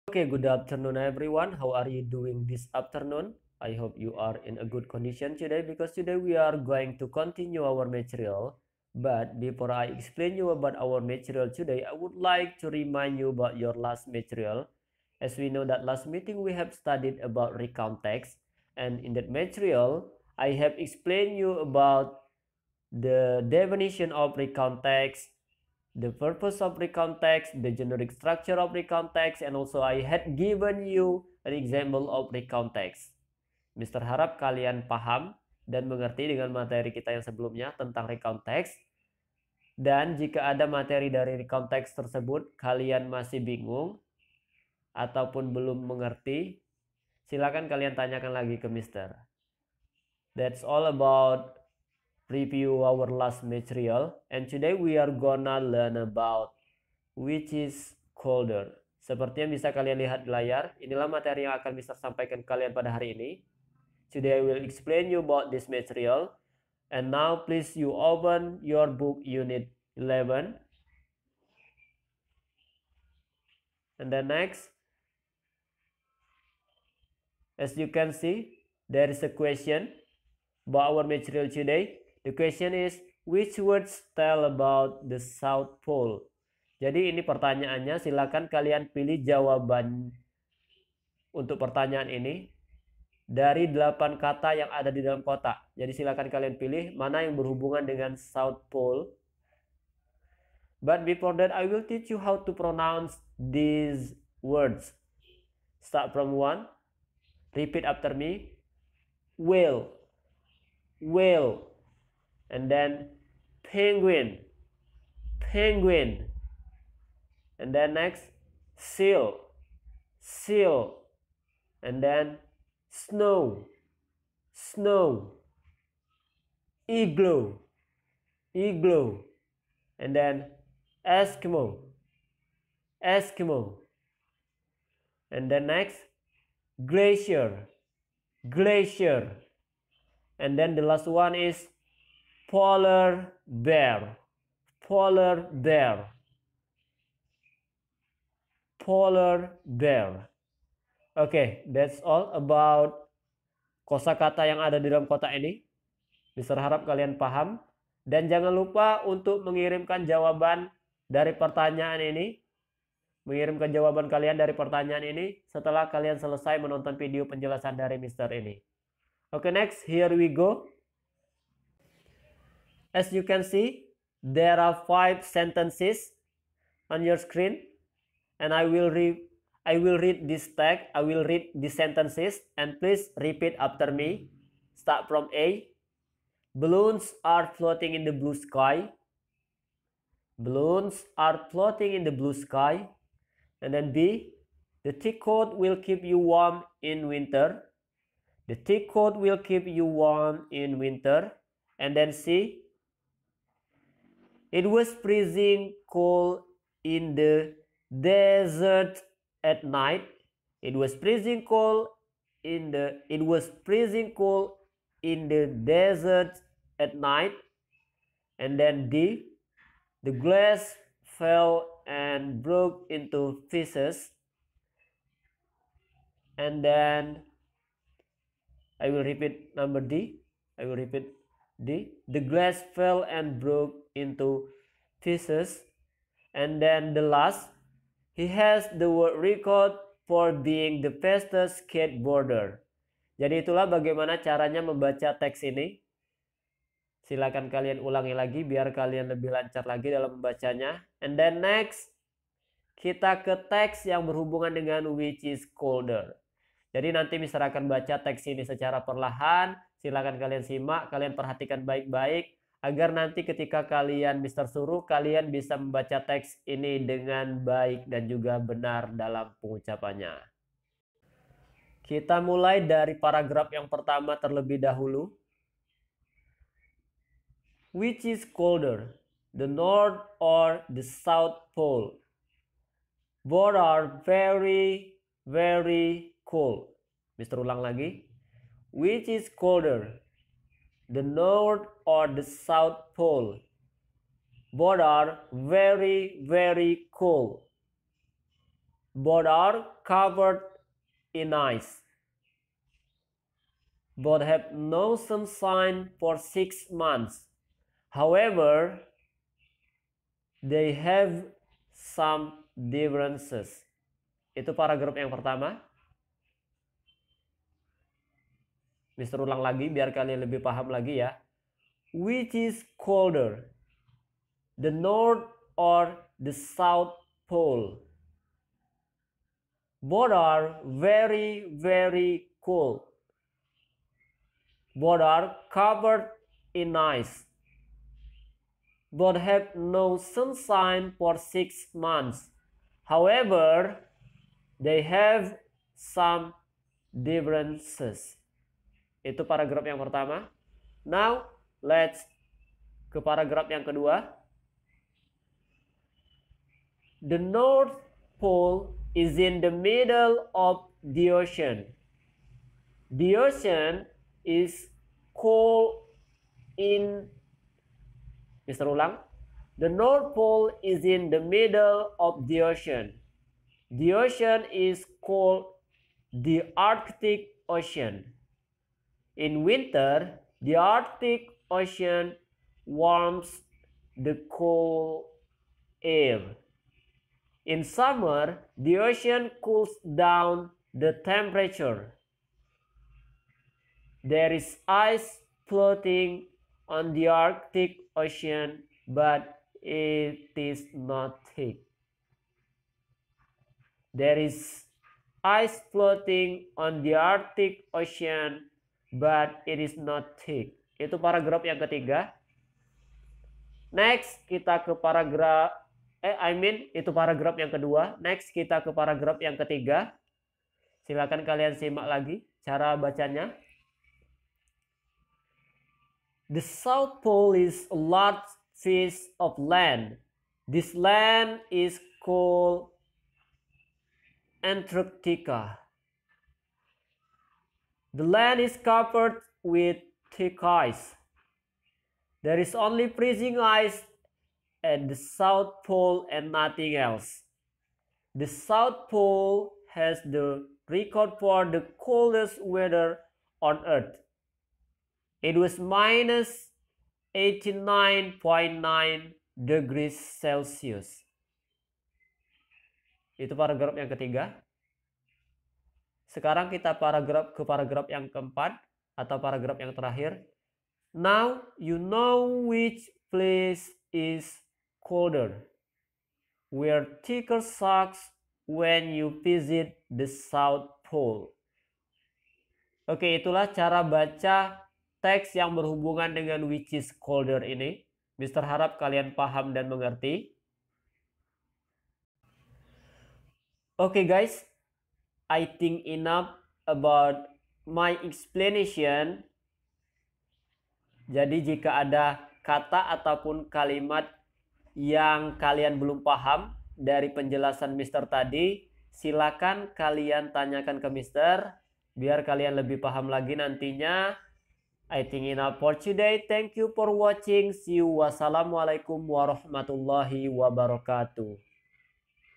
Okay, good afternoon everyone. How are you doing this afternoon? I hope you are in a good condition today because today we are going to continue our material. But before I explain you about our material today, I would like to remind you about your last material. As we know that last meeting we have studied about recount text, and in that material I have explained you about the definition of recount text, the purpose of recount text, the generic structure of recount text, and also I had given you an example of recount text. Mister harap kalian paham dan mengerti dengan materi kita yang sebelumnya tentang recount text. Dan jika ada materi dari recount text tersebut kalian masih bingung ataupun belum mengerti, silakan kalian tanyakan lagi ke Mister. That's all about review our last material, and today we are gonna learn about which is colder. Seperti yang bisa kalian lihat di layar, inilah materi yang akan Mister sampaikan ke kalian pada hari ini. Today I will explain you about this material, and now please you open your book unit 11, and then next, as you can see, there is a question about our material today. The question is, which words tell about the South Pole? Jadi ini pertanyaannya, silakan kalian pilih jawaban untuk pertanyaan ini dari 8 kata yang ada di dalam kotak. Jadi silakan kalian pilih mana yang berhubungan dengan South Pole. But before that, I will teach you how to pronounce these words. Start from 1. Repeat after me. Whale. Whale. And then penguin, penguin, and then next seal, seal, and then snow, snow, igloo, igloo, and then Eskimo, Eskimo, and then next glacier, glacier, and then the last one is polar bear, polar bear, polar bear. Okay, that's all about kosakata yang ada di dalam kotak ini. Mister harap kalian paham. Dan jangan lupa untuk mengirimkan jawaban dari pertanyaan ini. Mengirimkan jawaban kalian dari pertanyaan ini setelah kalian selesai menonton video penjelasan dari Mister ini. Okay, next, here we go. As you can see, there are 5 sentences on your screen, and I will read this text. I will read the sentences, and please repeat after me. Start from A. Balloons are floating in the blue sky. Balloons are floating in the blue sky. And then B. The thick coat will keep you warm in winter. The thick coat will keep you warm in winter. And then C. It was freezing cold in the desert at night. It was freezing cold in the desert at night. And then D. The glass fell and broke into pieces. And then I will repeat number D. I will repeat D. The glass fell and broke into pieces. And then the last, he has the world record for being the fastest skateboarder. Jadi itulah bagaimana caranya membaca teks ini. Silakan kalian ulangi lagi biar kalian lebih lancar lagi dalam membacanya. And then next, kita ke teks yang berhubungan dengan which is colder. Jadi nanti Mister akan baca teks ini secara perlahan. Silakan kalian simak, kalian perhatikan baik-baik agar nanti ketika kalian Mister suruh, kalian bisa membaca teks ini dengan baik dan juga benar dalam pengucapannya. Kita mulai dari paragraf yang pertama terlebih dahulu. Which is colder, the North or the South Pole? Both are very, very cold. Mister ulang lagi. Which is colder, the North or the South Pole? Both are very, very cold. Both are covered in ice. Both have no sunshine for 6 months. However, they have some differences. Itu paragraf yang pertama. Mister ulang lagi biar kalian lebih paham lagi ya. Which is colder, the North or the South Pole? Both are very, very cold. Both are covered in ice. Both have no sunshine for 6 months. However, they have some differences. Itu paragraf yang pertama. Now, let's ke paragraf yang kedua. The North Pole is in the middle of the ocean. The ocean is cold in... Mister ulang. The North Pole is in the middle of the ocean. The ocean is called the Arctic Ocean. In winter, the Arctic Ocean warms the cold air. In summer, the ocean cools down the temperature. There is ice floating on the Arctic Ocean, but it is not thick. There is ice floating on the Arctic Ocean, but it is not thick. Itu paragraf yang ketiga. Next, kita ke paragraf itu paragraf yang kedua. Next, kita ke paragraf yang ketiga. Silakan kalian simak lagi cara bacanya. The South Pole is a large piece of land. This land is called Antarctica. The land is covered with thick ice. There is only freezing ice at the South Pole and nothing else. The South Pole has the record for the coldest weather on Earth. It was minus 89.9 degrees Celsius. Itu paragraf yang ketiga. Sekarang kita ke paragraf yang keempat atau paragraf yang terakhir. Now you know which place is colder. Wear thicker socks when you visit the South Pole. Oke, itulah cara baca teks yang berhubungan dengan which is colder ini. Mister harap kalian paham dan mengerti. Oke guys, I think enough about my explanation. Jadi jika ada kata ataupun kalimat yang kalian belum paham dari penjelasan Mister tadi, silakan kalian tanyakan ke Mister biar kalian lebih paham lagi nantinya. I think enough for today. Thank you for watching. See you. Wassalamualaikum warahmatullahi wabarakatuh.